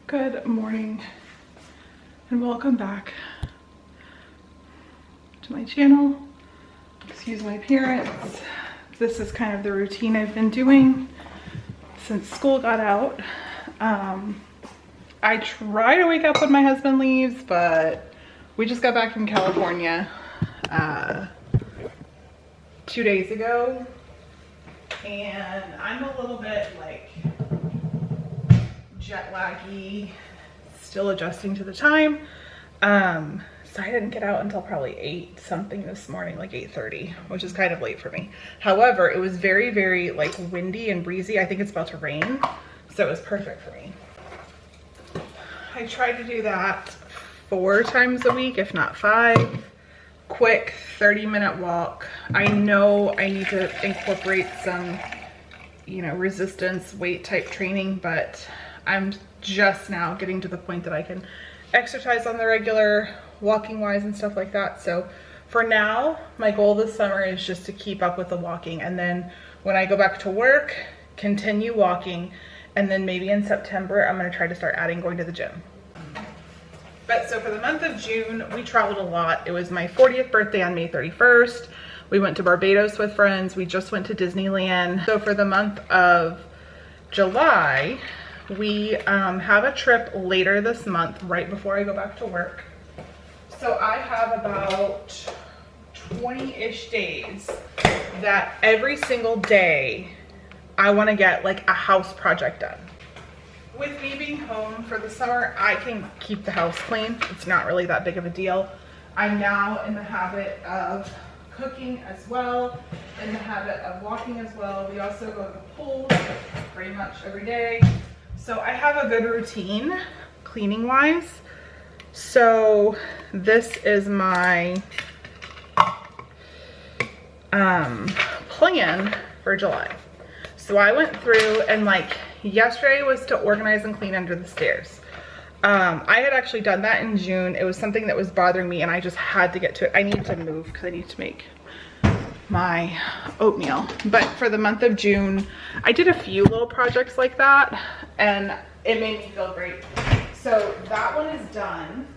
Good morning and welcome back to my channel. Excuse my appearance. This is kind of the routine I've been doing since school got out. I try to wake up when my husband leaves, but we just got back from California 2 days ago, and I'm a little bit like jet laggy, still adjusting to the time. So I didn't get out until probably 8 something this morning, like 8:30, which is kind of late for me. However, it was very, very like windy and breezy. I think it's about to rain, so it was perfect for me. I try to do that 4 times a week, if not 5. Quick 30-minute walk. I know I need to incorporate some, resistance weight type training, but I'm just now getting to the point that I can exercise on the regular, walking wise and stuff like that. So for now, my goal this summer is just to keep up with the walking, and then when I go back to work, continue walking, and then maybe in September I'm going to try to start adding going to the gym. But so for the month of June, we traveled a lot. It was my 40th birthday on May 31st. We went to Barbados with friends. We just went to Disneyland. So for the month of July, we have a trip later this month, right before I go back to work. So I have about 20-ish days that every single day I want to get like a house project done. With me being home for the summer, I can keep the house clean. It's not really that big of a deal. I'm now in the habit of cooking as well, in the habit of walking as well. We also go to the pool pretty much every day. So I have a good routine cleaning wise. So this is my plan for July. So I went through and like yesterday was to organize and clean under the stairs. I had actually done that in June. It was something that was bothering me and I just had to get to it. I need to move because I need to make my oatmeal. But for the month of June, I did a few little projects like that and it made me feel great. So that one is done.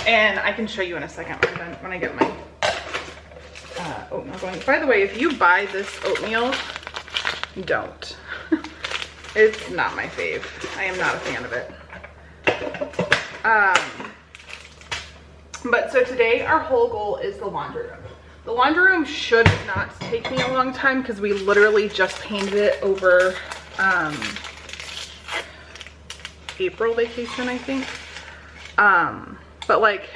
And I can show you in a second when I get my oatmeal going. By the way, if you buy this oatmeal, don't. It's not my fave. I am not a fan of it. But so today our whole goal is the laundry room. The laundry room should not take me a long time because we literally just painted it over April vacation, I think. But like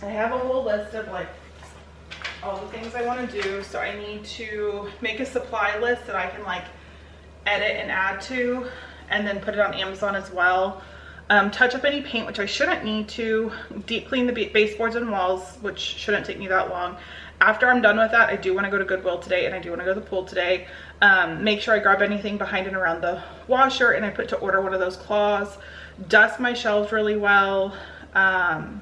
I have a whole list of like all the things I want to do. So I need to make a supply list that I can like edit and add to, and then put it on Amazon as well. Touch up any paint, which I shouldn't need to. Deep clean the baseboards and walls, which shouldn't take me that long. After I'm done with that, I do want to go to Goodwill today, and I do want to go to the pool today. Make sure I grab anything behind and around the washer, and I put to order one of those claws. Dust my shelves really well. And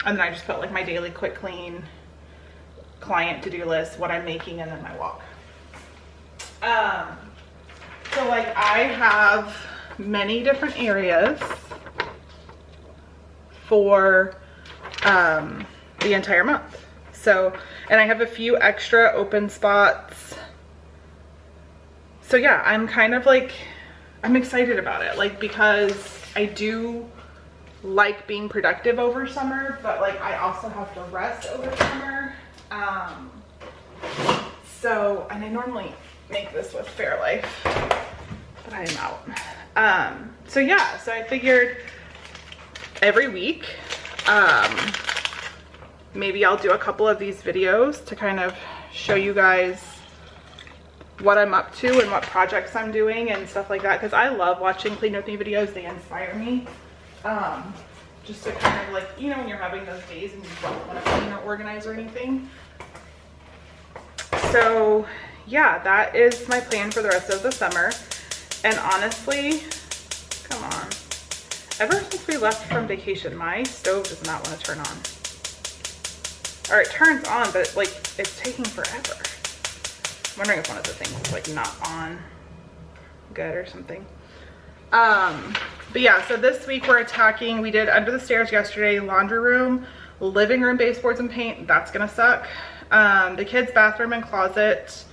then I just put like my daily quick clean, client to-do list, what I'm making, and then my walk. So like I have many different areas for the entire month. So, and I have a few extra open spots. So yeah, I'm kind of like, I'm excited about it, like, because I do like being productive over summer, but like I also have to rest over summer. So, and I normally make this with Fairlife, but I am out. So yeah, so I figured every week, maybe I'll do a couple of these videos to kind of show you guys what I'm up to and what projects I'm doing and stuff like that, because I love watching Clean With Me videos. They inspire me. Just to kind of like, when you're having those days and you don't want to clean or organize or anything. So yeah, that is my plan for the rest of the summer. And honestly, come on, ever since we left from vacation, my stove does not want to turn on. Or it turns on, but like it's taking forever. I'm wondering if one of the things is like not on. good or something. But yeah, so this week we're attacking, we did under the stairs yesterday, laundry room, living room, baseboards and paint. That's gonna suck. The kids' bathroom and closet,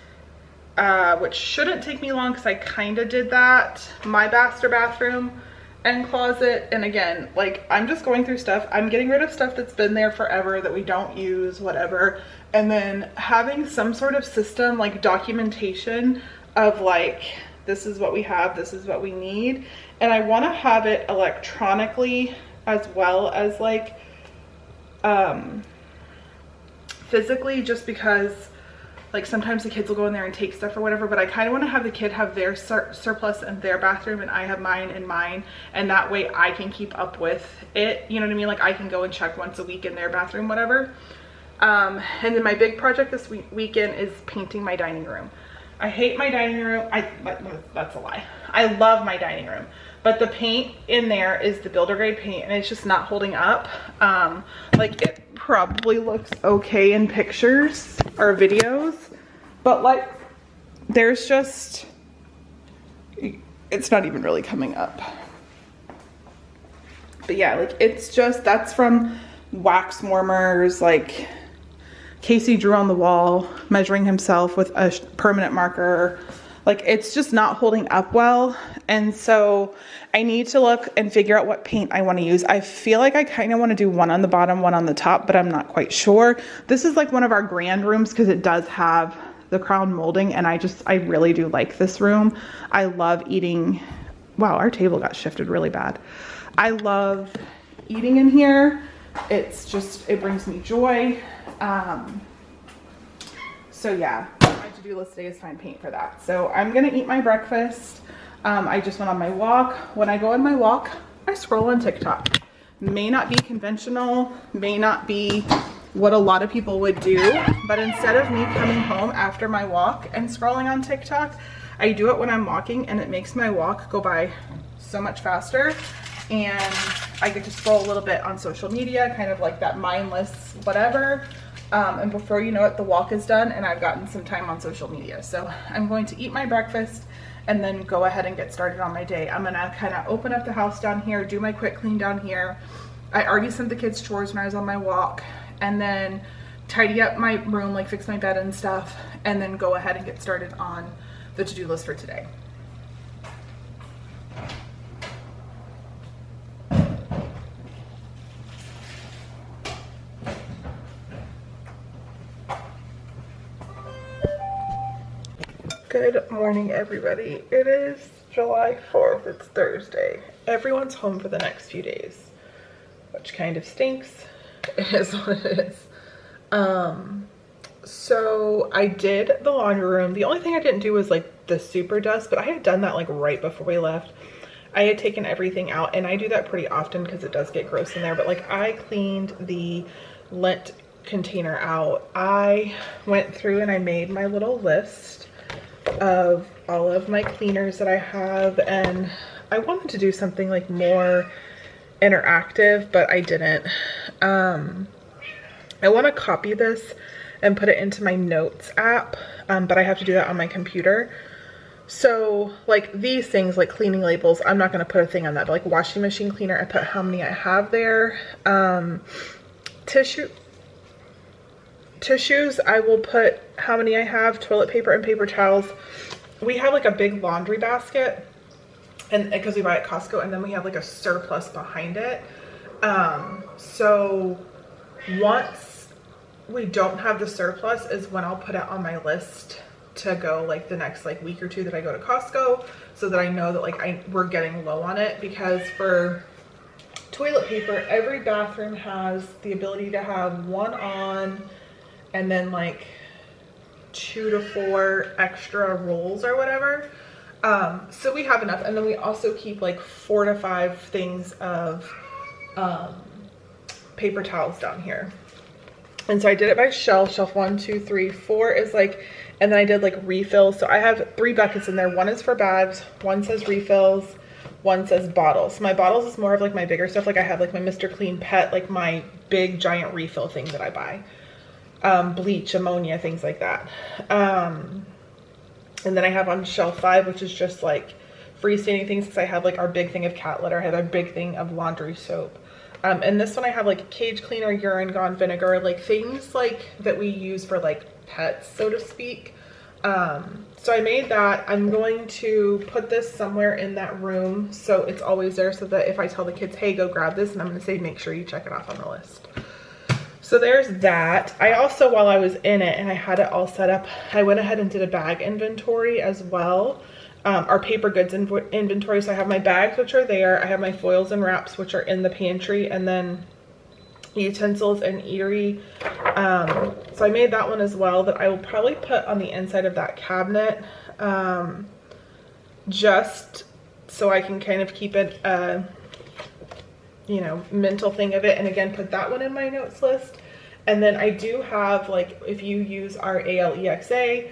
which shouldn't take me long because I kind of did that. My master bathroom and closet. And again, like, I'm just going through stuff. I'm getting rid of stuff that's been there forever that we don't use, whatever. And then having some sort of system, like documentation of like, this is what we have, this is what we need. And I want to have it electronically as well as like physically, just because like sometimes the kids will go in there and take stuff or whatever, but I kind of want to have the kid have their surplus in their bathroom and I have mine in mine, and that way I can keep up with it, you know what I mean? Like I can go and check once a week in their bathroom, whatever. And then my big project this weekend is painting my dining room. I hate my dining room. That's a lie. I love my dining room, but the paint in there is the builder grade paint and it's just not holding up. Like it probably looks okay in pictures or videos, but like there's just, it's not even really coming up. But yeah, like it's just, that's from wax warmers, like Casey drew on the wall, measuring himself with a permanent marker. Like it's just not holding up well. And so I need to look and figure out what paint I want to use. I feel like I kind of want to do one on the bottom, one on the top, but I'm not quite sure. This is like one of our grand rooms because it does have the crown molding, and I really do like this room. I love eating. Wow, our table got shifted really bad. I love eating in here. It's just, it brings me joy. So yeah, my to-do list today is find paint for that. So I'm gonna eat my breakfast. I just went on my walk. When I go on my walk, I scroll on TikTok. May not be conventional, may not be what a lot of people would do, but instead of me coming home after my walk and scrolling on TikTok, I do it when I'm walking, and it makes my walk go by so much faster. And I get to scroll a little bit on social media, kind of like that mindless whatever. And before you know it, the walk is done and I've gotten some time on social media. So I'm going to eat my breakfast and then go ahead and get started on my day. I'm gonna kind of open up the house down here, do my quick clean down here. I already sent the kids chores when I was on my walk, and then tidy up my room, like fix my bed and stuff, and then go ahead and get started on the to-do list for today. Good morning, everybody. It is July 4th. It's Thursday. Everyone's home for the next few days, which kind of stinks. It is what it is. So I did the laundry room. The only thing I didn't do was like the super dust, but I had done that like right before we left. I had taken everything out, and I do that pretty often because it does get gross in there, but like I cleaned the lint container out. I went through and I made my little list of all of my cleaners that I have, and I wanted to do something like more interactive, but I didn't. I want to copy this and put it into my notes app, but I have to do that on my computer. So like these things, like cleaning labels, I'm not going to put a thing on that, but like washing machine cleaner, I put how many I have there. Tissues, I will put how many I have. Toilet paper and paper towels. We have like a big laundry basket, and because we buy at Costco, and then we have like a surplus behind it. So once we don't have the surplus is when I'll put it on my list to go like the next like week or two that I go to Costco, so that I know that like we're getting low on it. Because for toilet paper, every bathroom has the ability to have one on and then like 2 to 4 extra rolls or whatever. So we have enough, and then we also keep like 4 to 5 things of paper towels down here. And so I did it by shelf 1, 2, 3, 4 is like, and then I did like refills. So I have 3 buckets in there. One is for bags, one says refills, one says bottles. My bottles is more of like my bigger stuff. Like I have like my Mr. Clean Pet, like my big giant refill thing that I buy. Bleach, ammonia, things like that. And then I have on shelf 5, which is just like freestanding things because I have like our big thing of cat litter. I have a big thing of laundry soap. And this one I have like cage cleaner, urine gone vinegar, like things like that we use for like pets, so to speak. So I made that. I'm going to put this somewhere in that room so it's always there, so that if I tell the kids, hey, go grab this, and I'm going to say, make sure you check it off on the list. So there's that. I also, while I was in it and I had it all set up, I went ahead and did a bag inventory as well. Our paper goods inventory. So I have my bags, which are there. I have my foils and wraps, which are in the pantry, and then utensils and eatery. So I made that one as well, that I will probably put on the inside of that cabinet, just so I can kind of keep it you know, mental thing of it. And again, put that one in my notes list. And then I do have, like, if you use our ALEXA,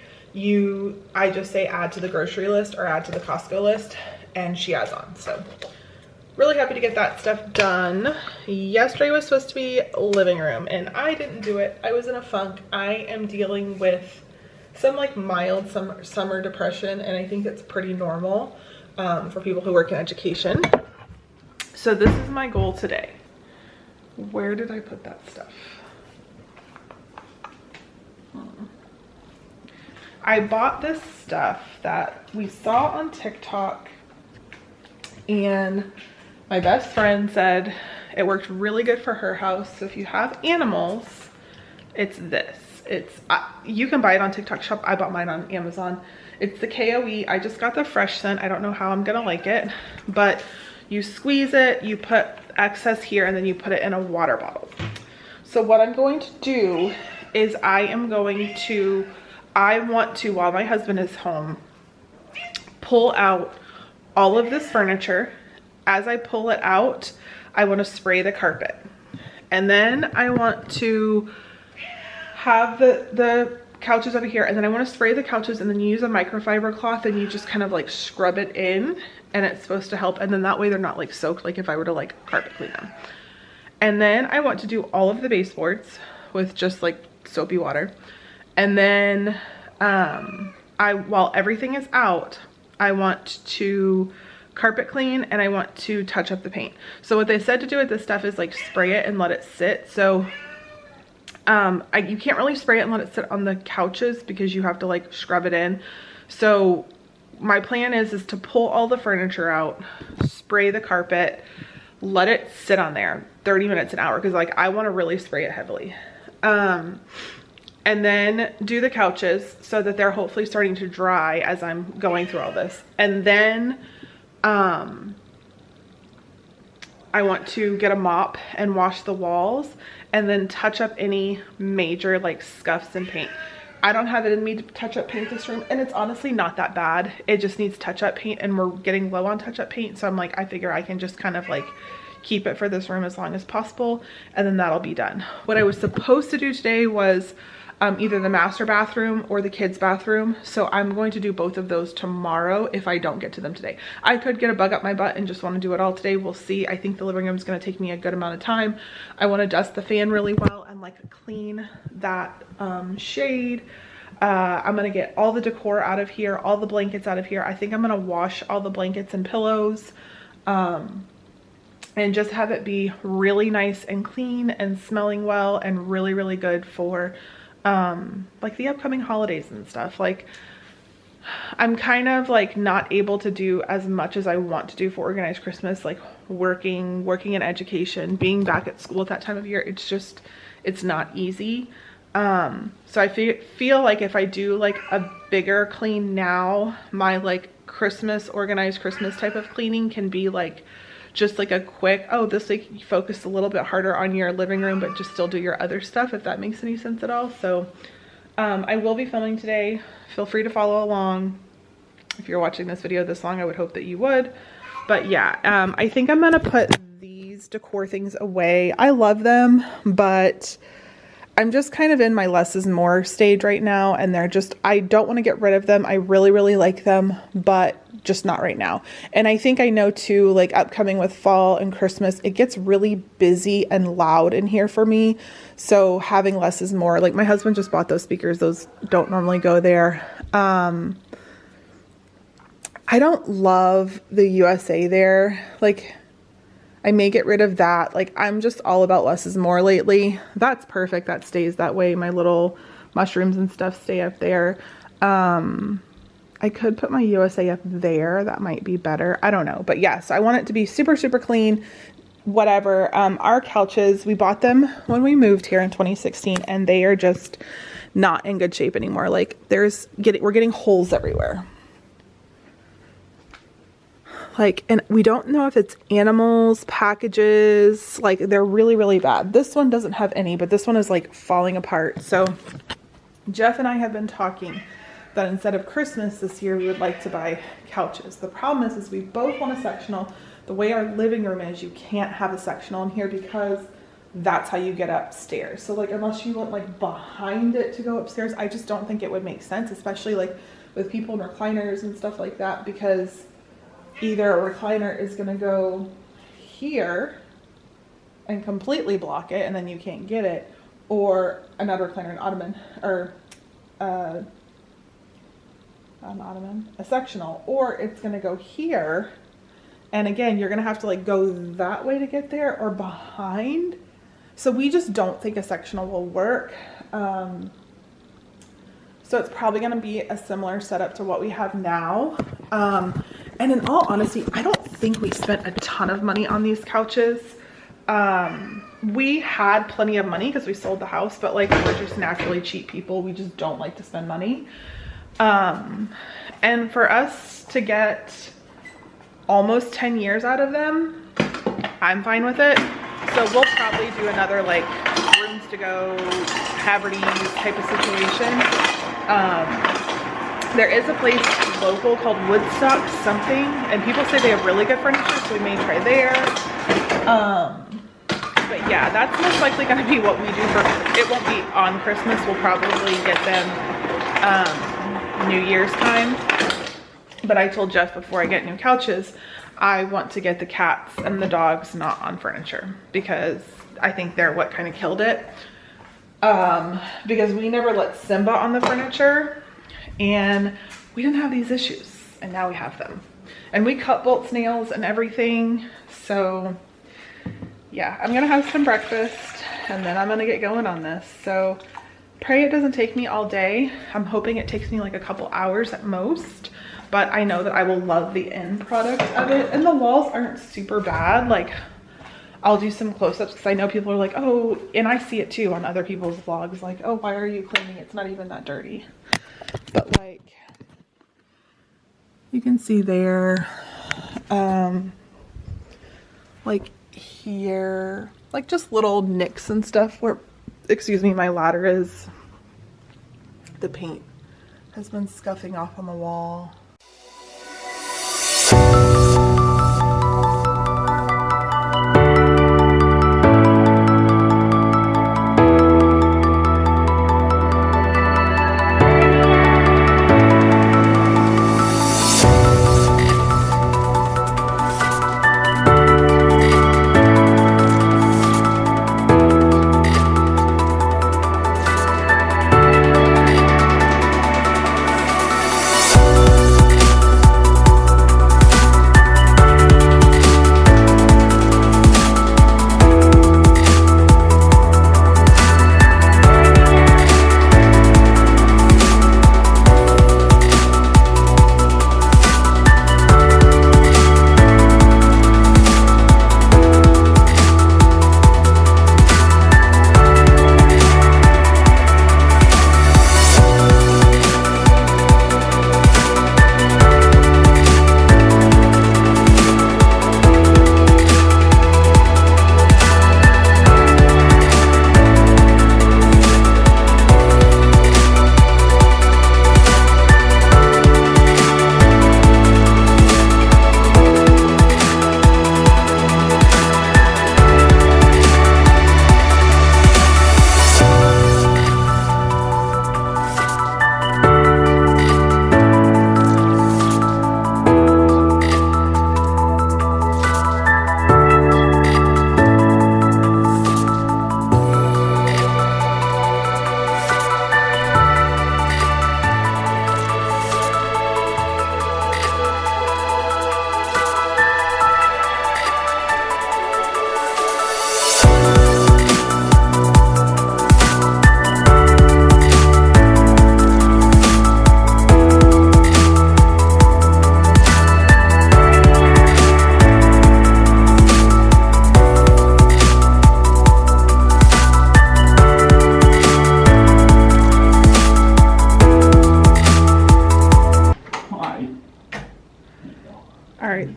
I just say add to the grocery list or add to the Costco list, and she adds on. So really happy to get that stuff done. Yesterday was supposed to be living room and I didn't do it. I was in a funk. I am dealing with some like mild summer depression, and I think it's pretty normal for people who work in education. So this is my goal today. Where did I put that stuff? I bought this stuff that we saw on TikTok, and my best friend said it worked really good for her house. So if you have animals, it's this. You can buy it on TikTok Shop. I bought mine on Amazon. It's the KOE. I just got the fresh scent. I don't know how I'm gonna like it, but you squeeze it, you put excess here, and then you put it in a water bottle. So what I'm going to do is I want to, while my husband is home, pull out all of this furniture. As I pull it out, I want to spray the carpet. And then I want to have the couches over here, and then I want to spray the couches, and then you use a microfiber cloth and you just kind of like scrub it in, and it's supposed to help. And then that way they're not like soaked, like if I were to like carpet clean them. And then I want to do all of the baseboards with just like soapy water. And then while everything is out, I want to carpet clean, and I want to touch up the paint. So what they said to do with this stuff is like spray it and let it sit. So you can't really spray it and let it sit on the couches because you have to like scrub it in. So my plan is to pull all the furniture out, spray the carpet, let it sit on there 30 minutes, an hour, because like I want to really spray it heavily. And then do the couches so that they're hopefully starting to dry as I'm going through all this. And then I want to get a mop and wash the walls, and then touch up any major like scuffs in paint. I don't have it in me to touch up paint this room, and it's honestly not that bad. It just needs touch up paint, and we're getting low on touch up paint. So I'm like, I figure I can just kind of like keep it for this room as long as possible, and then that'll be done. What I was supposed to do today was either the master bathroom or the kids bathroom. So I'm going to do both of those tomorrow if I don't get to them today. I could get a bug up my butt and just want to do it all today. We'll see. I think the living room is going to take me a good amount of time. I want to dust the fan really well and like clean that shade. I'm going to get all the decor out of here, all the blankets out of here. I think I'm going to wash all the blankets and pillows, and just have it be really nice and clean and smelling well and really, really good for like the upcoming holidays and stuff. Like I'm kind of like not able to do as much as I want to do for Organized Christmas, like working in education, being back at school at that time of year. It's just, it's not easy. So I feel like if I do like a bigger clean now, my like Christmas, Organized Christmas type of cleaning can be like just like a quick, oh, this week you focus a little bit harder on your living room, but just still do your other stuff, if that makes any sense at all. So I will be filming today. Feel free to follow along. If you're watching this video this long, I would hope that you would. But yeah, I think I'm gonna put these decor things away. I love them, but I'm just kind of in my less is more stage right now, and they're just, I don't want to get rid of them. I really, really like them, but just not right now. And I think I know too, like upcoming with fall and Christmas, it gets really busy and loud in here for me. So having less is more. Like my husband just bought those speakers. Those don't normally go there. I don't love the USA there. Like, I may get rid of that. Like, I'm just all about less is more lately. That's perfect. That stays that way. My little mushrooms and stuff stay up there. I could put my USA up there. That might be better. I don't know. But yes, I want it to be super, super clean. Whatever. Our couches, we bought them when we moved here in 2016, and they are just not in good shape anymore. Like, we're getting holes everywhere. Like, and we don't know if it's animals, packages, like they're really, really bad. This one doesn't have any, but this one is like falling apart. So Jeff and I have been talking that instead of Christmas this year, we would like to buy couches. The problem is we both want a sectional. The way our living room is, you can't have a sectional in here because that's how you get upstairs. So like, unless you went like behind it to go upstairs, I just don't think it would make sense, especially like with people in recliners and stuff like that, because either a recliner is going to go here and completely block it and then you can't get it, or another recliner, an ottoman, or not an ottoman, a sectional, or it's going to go here. And again, you're going to have to like go that way to get there or behind. So we just don't think a sectional will work. So it's probably going to be a similar setup to what we have now. And in all honesty, I don't think we spent a ton of money on these couches. We had plenty of money because we sold the house, but like, we're just naturally cheap people. We just don't like to spend money. And for us to get almost 10 years out of them, I'm fine with it. So we'll probably do another like rooms to go, Haverty's type of situation. There is a place local called Woodstock something, and people say they have really good furniture, so we may try there. But yeah, that's most likely going to be what we do for, it won't be on Christmas. We'll probably get them New Year's time. But I told Jeff before I get new couches, I want to get the cats and the dogs not on furniture, because I think they're what kind of killed it. Because we never let Simba on the furniture, and we didn't have these issues, and now we have them. And we cut bolts, nails, and everything. So yeah, I'm gonna have some breakfast, and then I'm gonna get going on this. So pray it doesn't take me all day. I'm hoping it takes me like a couple hours at most, but I know that I will love the end product of it. And the walls aren't super bad. Like, I'll do some close-ups because I know people are like, oh, and I see it too on other people's vlogs, like, oh, why are you cleaning? It's not even that dirty. But like, you can see there, like here, like just little nicks and stuff where, excuse me, my ladder is. The paint has been scuffing off on the wall.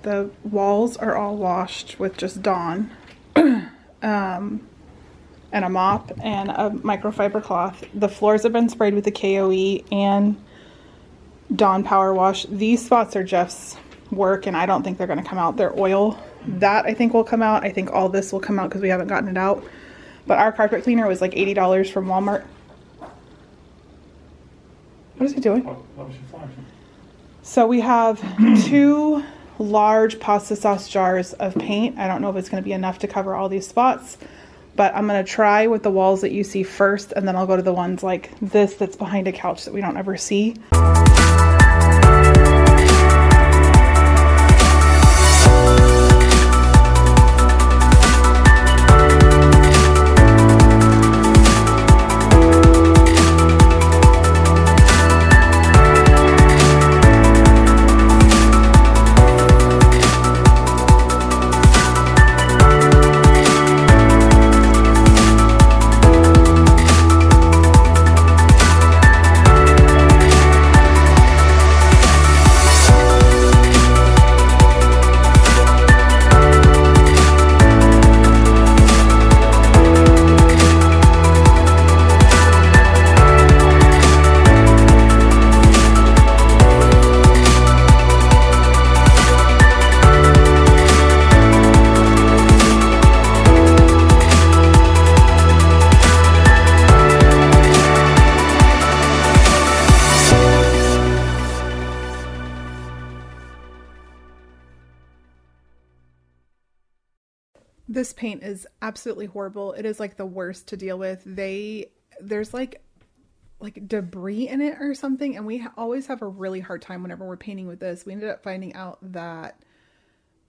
The walls are all washed with just Dawn. And a mop and a microfiber cloth. The floors have been sprayed with the KOE and Dawn Power Wash. These spots are Jeff's work and I don't think they're going to come out. They're oil. That I think will come out. I think all this will come out because we haven't gotten it out. But our carpet cleaner was like $80 from Walmart. What is he doing? So we have 2 large pasta sauce jars of paint. I don't know if it's going to be enough to cover all these spots. But I'm going to try with the walls that you see first, and then I'll go to the ones like this that's behind a couch that we don't ever see. This paint is absolutely horrible. It is like the worst to deal with. There's like debris in it or something, and we always have a really hard time whenever we're painting with this. We ended up finding out that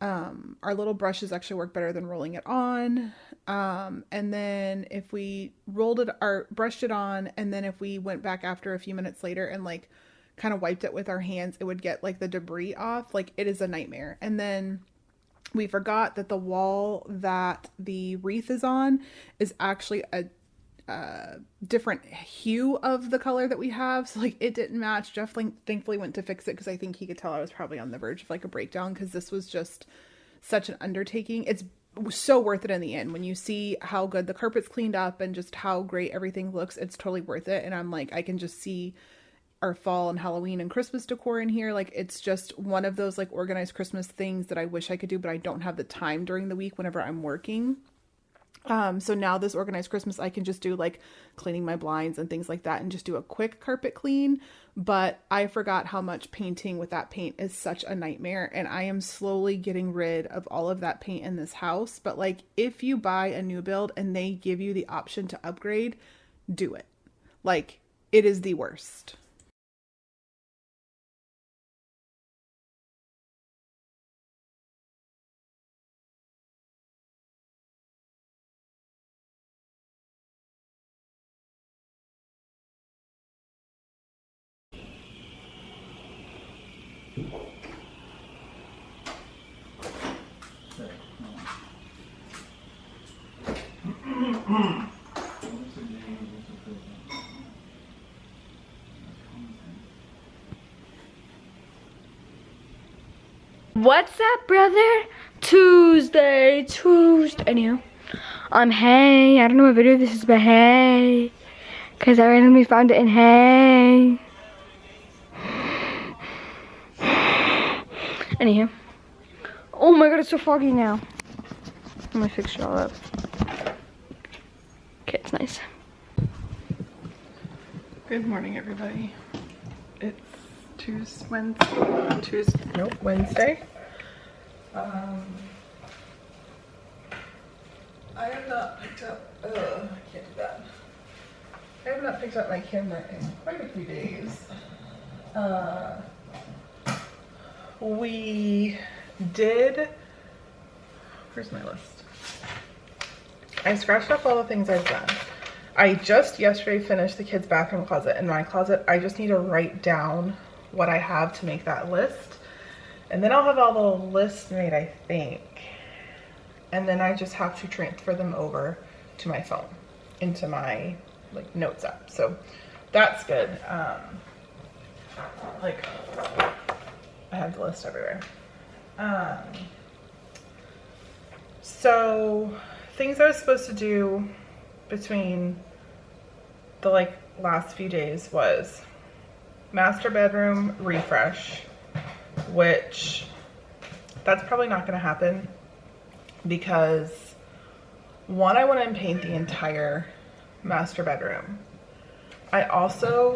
our little brushes actually work better than rolling it on. And then if we rolled it or brushed it on, and then if we went back after a few minutes later and like kind of wiped it with our hands, it would get like the debris off. Like, it is a nightmare. And then we forgot that the wall that the wreath is on is actually a different hue of the color that we have. So like, it didn't match. Jeff thankfully went to fix it because I think he could tell I was probably on the verge of like a breakdown, because this was just such an undertaking. It's so worth it in the end. When you see how good the carpet's cleaned up and just how great everything looks, it's totally worth it. And I'm like, I can just see our fall and Halloween and Christmas decor in here. Like, it's just one of those like organized Christmas things that I wish I could do, but I don't have the time during the week whenever I'm working. So now this organized Christmas, I can just do like cleaning my blinds and things like that and just do a quick carpet clean. But I forgot how much painting with that paint is such a nightmare. And I am slowly getting rid of all of that paint in this house. But like, if you buy a new build and they give you the option to upgrade, do it. Like, it is the worst. What's up, brother? Tuesday. Anyhow, hey, I don't know what video this is, but hey, because I randomly found it in hey. Anyhow, oh my god, it's so foggy now. I'm gonna fix it all up. Okay, it's nice. Good morning, everybody. It's Wednesday. I have not picked up, I can't do that. I have not picked up my camera in quite a few days. We did, where's my list? I scratched off all the things I've done. I just yesterday finished the kids' bathroom closet and my closet. I just need to write down what I have to make that list. And then I'll have all the lists made, I think. And then I just have to transfer them over to my phone, into my like notes app. So that's good. Like, I have the list everywhere. Um, so things I was supposed to do between the last few days was master bedroom refresh, which that's probably not going to happen because one, I want to paint the entire master bedroom. I'm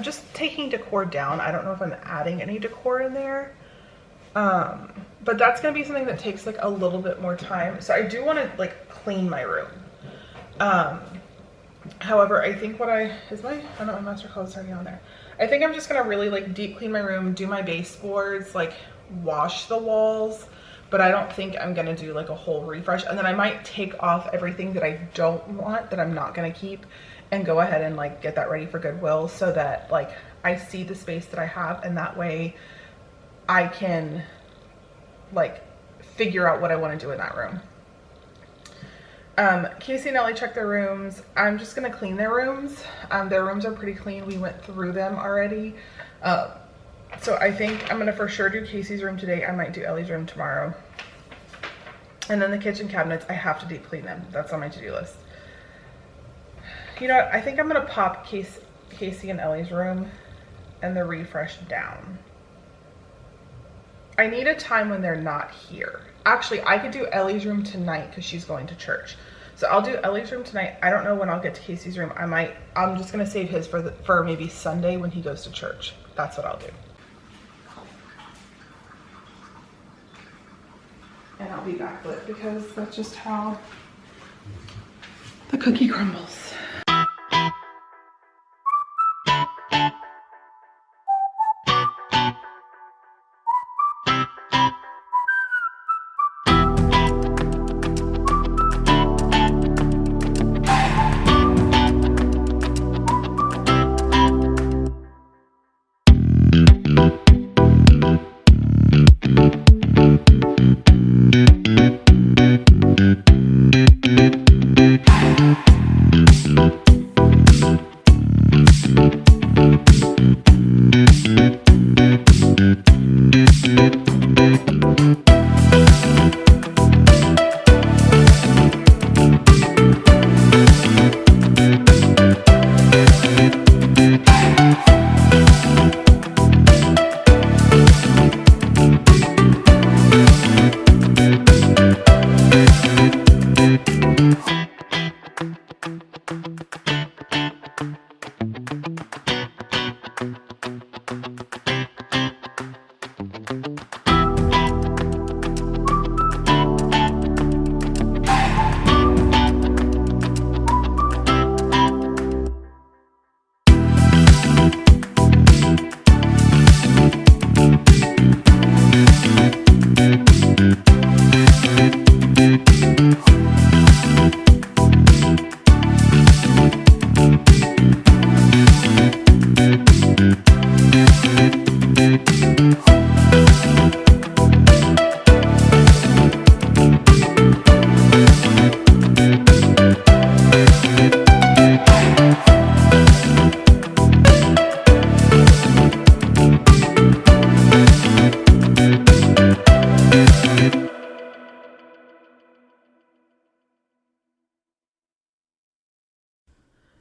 just taking decor down. I don't know if I'm adding any decor in there. But that's going to be something that takes a little bit more time. So I do want to clean my room. However, I think I don't know, my master color is already on there. I think I'm just going to really deep clean my room, do my baseboards, wash the walls, but I don't think I'm going to do a whole refresh. And then I might take off everything that I don't want, that I'm not going to keep, and go ahead and get that ready for Goodwill so that I see the space that I have, and that way I can figure out what I want to do in that room. Casey and Ellie checked their rooms. I'm just gonna clean their rooms. Their rooms are pretty clean. We went through them already. So I think I'm gonna for sure do Casey's room today. I might do Ellie's room tomorrow. And then the kitchen cabinets, I have to deep clean them. That's on my to-do list. You know what? I think I'm gonna pop Casey and Ellie's room and the refresh down. I need a time when they're not here. Actually, I could do Ellie's room tonight because she's going to church. So I'll do Ellie's room tonight. I don't know when I'll get to Casey's room. I'm just gonna save his for maybe Sunday when he goes to church. That's what I'll do. And I'll be backlit because that's just how the cookie crumbles.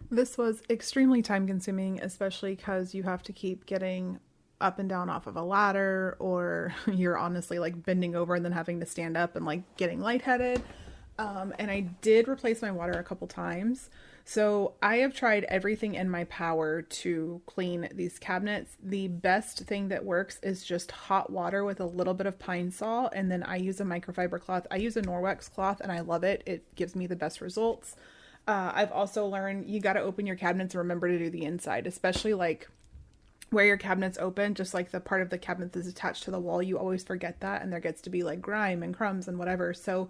This was extremely time consuming, especially because you have to keep getting up and down off of a ladder, or you're honestly bending over and then having to stand up and getting lightheaded. And I did replace my water a couple times. So I have tried everything in my power to clean these cabinets. The best thing that works is just hot water with a little bit of pine sol, and then I use a microfiber cloth. I use a Norwex cloth and I love it. It gives me the best results. I've also learned you got to open your cabinets and remember to do the inside, especially where your cabinets open, just the part of the cabinet that's attached to the wall. You always forget that, and there gets to be grime and crumbs and whatever. So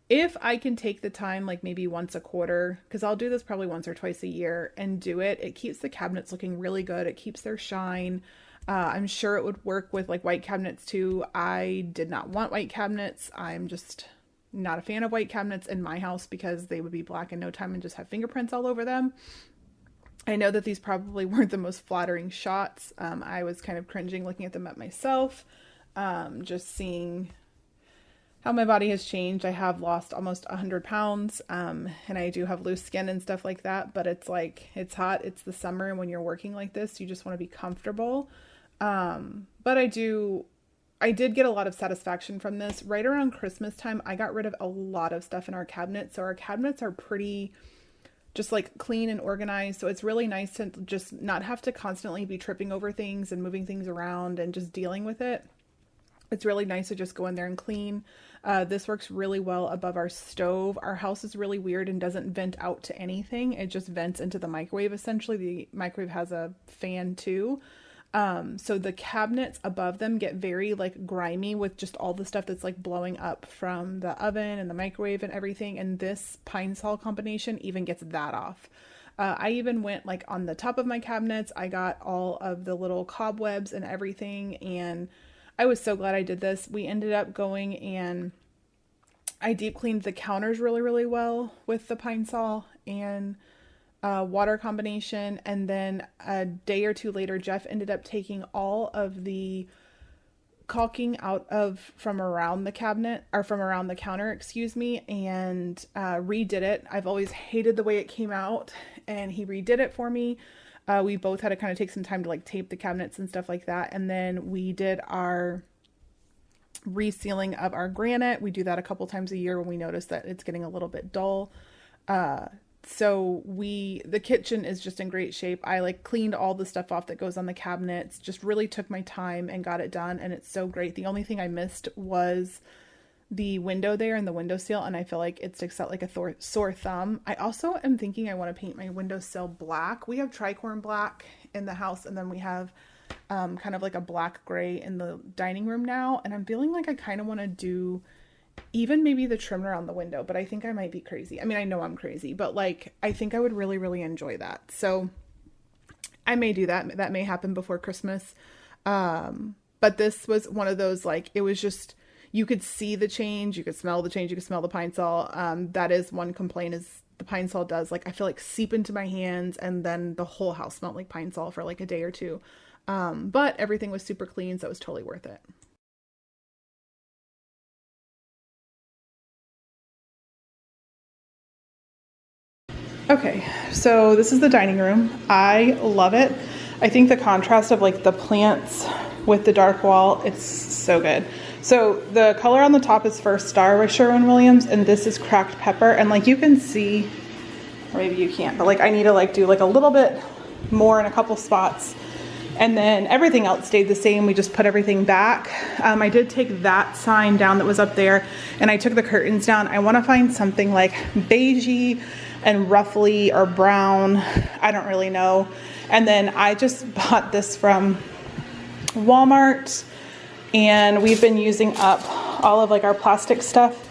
if I can take the time, maybe once a quarter, because I'll do this probably once or twice a year, and do it, it keeps the cabinets looking really good. It keeps their shine. I'm sure it would work with white cabinets too. I did not want white cabinets. I'm just not a fan of white cabinets in my house because they would be black in no time and just have fingerprints all over them. I know that these probably weren't the most flattering shots. I was kind of cringing looking at them at myself. just seeing how my body has changed. I have lost almost 100 pounds, and I do have loose skin and stuff like that, but it's like, it's hot, it's the summer, and when you're working like this, you just want to be comfortable. But I did get a lot of satisfaction from this. Right around Christmas time, I got rid of a lot of stuff in our cabinets. So our cabinets are pretty just like clean and organized. So it's really nice to just not have to constantly be tripping over things and moving things around and just dealing with it. It's really nice to just go in there and clean. This works really well above our stove. Our house is really weird and doesn't vent out to anything. It just vents into the microwave, essentially. The microwave has a fan too. So the cabinets above them get very like grimy with just all the stuff that's like blowing up from the oven and the microwave and everything. And this pine sol combination even gets that off. I even went like on the top of my cabinets. I got all of the little cobwebs and everything, and I was so glad I did this. We ended up going and I deep cleaned the counters really, really well with the pine sol and water combination. And then a day or two later, Jeff ended up taking all of the caulking out from around the cabinet, or from around the counter, excuse me, and redid it. I've always hated the way it came out, and he redid it for me. We both had to kind of take some time to like tape the cabinets and stuff like that. And then we did our resealing of our granite. We do that a couple times a year when we notice that it's getting a little bit dull. So the kitchen is just in great shape. I like cleaned all the stuff off that goes on the cabinets, just really took my time and got it done. And it's so great. The only thing I missed was the window there and the windowsill, and I feel like it sticks out like a sore thumb. I also am thinking I want to paint my windowsill black. We have tricorn black in the house, and then we have kind of like a black gray in the dining room now, and I'm feeling like I kind of want to do even maybe the trim around the window, but I think I might be crazy. I mean, I know I'm crazy, but like I think I would really, really enjoy that. So I may do that. That may happen before Christmas. But this was one of those, like, it was just, you could see the change, you could smell the change, you could smell the pine sol. That is one complaint, is the pine sol does, like, I feel like seep into my hands, and then the whole house smelled like pine sol for like a day or two. But everything was super clean, so it was totally worth it. Okay, so this is the dining room. I love it. I think the contrast of like the plants with the dark wall, it's so good. So the color on the top is First Star by Sherwin-Williams, and this is Cracked Pepper. And like you can see, or maybe you can't, but like I need to like do like a little bit more in a couple spots. And then everything else stayed the same. We just put everything back. I did take that sign down that was up there, and I took the curtains down. I want to find something like beigey and ruffly or brown. I don't really know. And then I just bought this from Walmart, and we've been using up all of like our plastic stuff.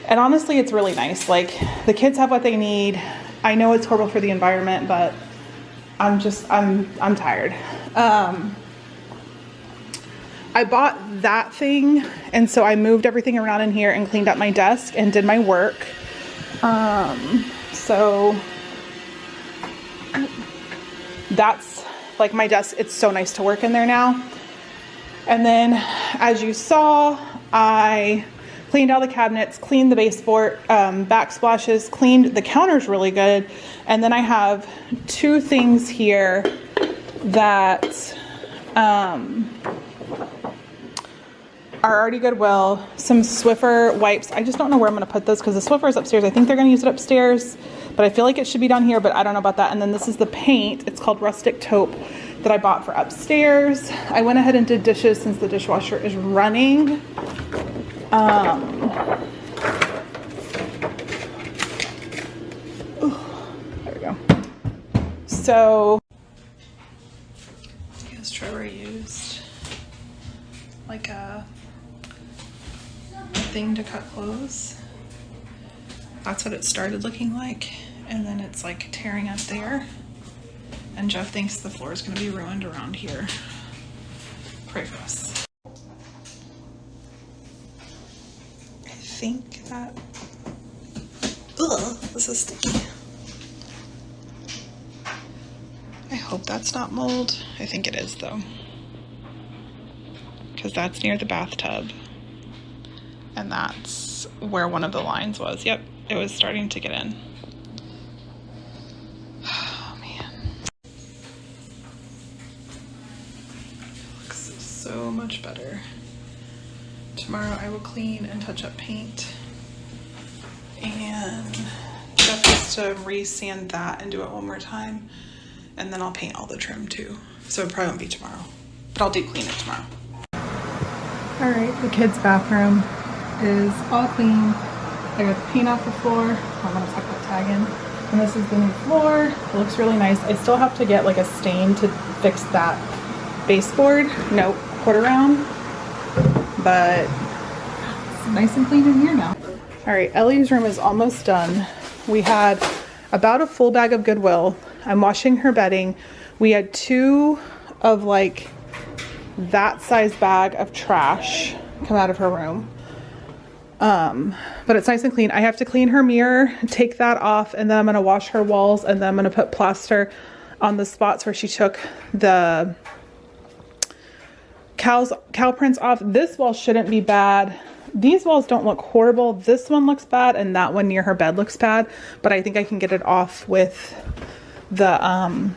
And honestly, it's really nice. Like, the kids have what they need. I know it's horrible for the environment, but I'm tired. I bought that thing, and so I moved everything around in here and cleaned up my desk and did my work. So that's like my desk. It's so nice to work in there now. And then, as you saw, I cleaned all the cabinets, cleaned the baseboard, backsplashes, cleaned the counters really good. And then I have two things here that are already Goodwill. Some Swiffer wipes. I just don't know where I'm going to put this because the Swiffer is upstairs. I think they're going to use it upstairs, but I feel like it should be down here, but I don't know about that. And then this is the paint. It's called Rustic Taupe that I bought for upstairs. I went ahead and did dishes since the dishwasher is running. There we go. So, I guess Trevor used like a thing to cut clothes. That's what it started looking like, and then it's like tearing up there. And Jeff thinks the floor is going to be ruined around here. Pray for us. I think that, ugh, this is sticky. I hope that's not mold. I think it is though. because that's near the bathtub. And that's where one of the lines was. Yep, it was starting to get in. Oh man. Looks so much better. Tomorrow I will clean and touch up paint. And Jeff has to re-sand that and do it one more time. And then I'll paint all the trim too. So it probably won't be tomorrow, but I'll deep clean it tomorrow. All right, the kids' bathroom is all clean. I got the paint off the floor. I'm gonna tuck that tag in. And this is the new floor. It looks really nice. I still have to get like a stain to fix that baseboard. No, quarter round. But it's nice and clean in here now. All right, Ellie's room is almost done. We had about a full bag of Goodwill. I'm washing her bedding. We had 2 of like that size bag of trash come out of her room. But it's nice and clean. I have to clean her mirror, take that off, and then I'm gonna wash her walls, and then I'm gonna put plaster on the spots where she took the cow prints off. This wall shouldn't be bad. These walls don't look horrible. This one looks bad, and that one near her bed looks bad, but I think I can get it off with the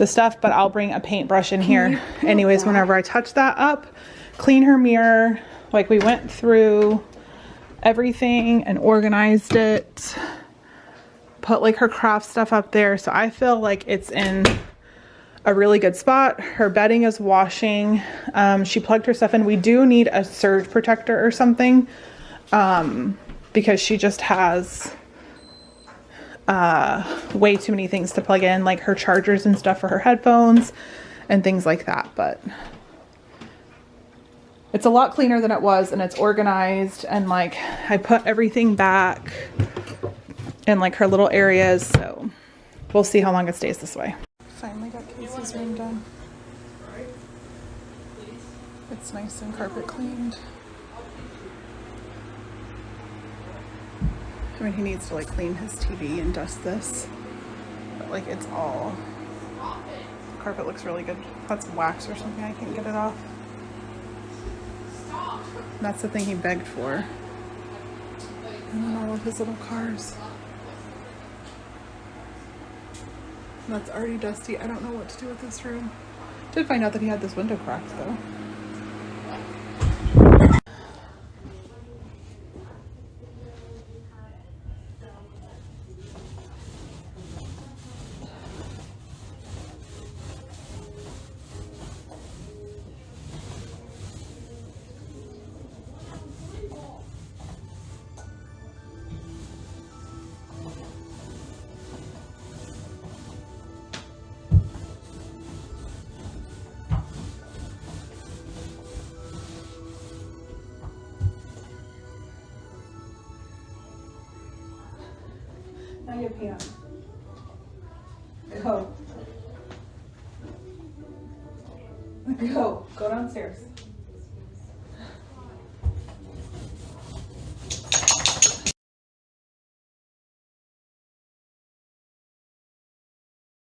stuff, but I'll bring a paintbrush in here anyways whenever I touch that up. Clean her mirror. Like, we went through everything and organized it, put like her craft stuff up there. So I feel like it's in a really good spot. Her bedding is washing. She plugged her stuff in. We do need a surge protector or something, because she just has way too many things to plug in, like her chargers and stuff for her headphones and things like that. But it's a lot cleaner than it was, and it's organized, and like I put everything back in like her little areas. So we'll see how long it stays this way. Finally got Casey's room done. It's nice and carpet cleaned. I mean, he needs to like clean his TV and dust this, but like it's all, the carpet looks really good. That's wax or something, I can't get it off. And that's the thing he begged for. And then all of his little cars. And that's already dusty. I don't know what to do with this room. Did find out that he had this window cracked though. Now you pee on. Go. Go downstairs.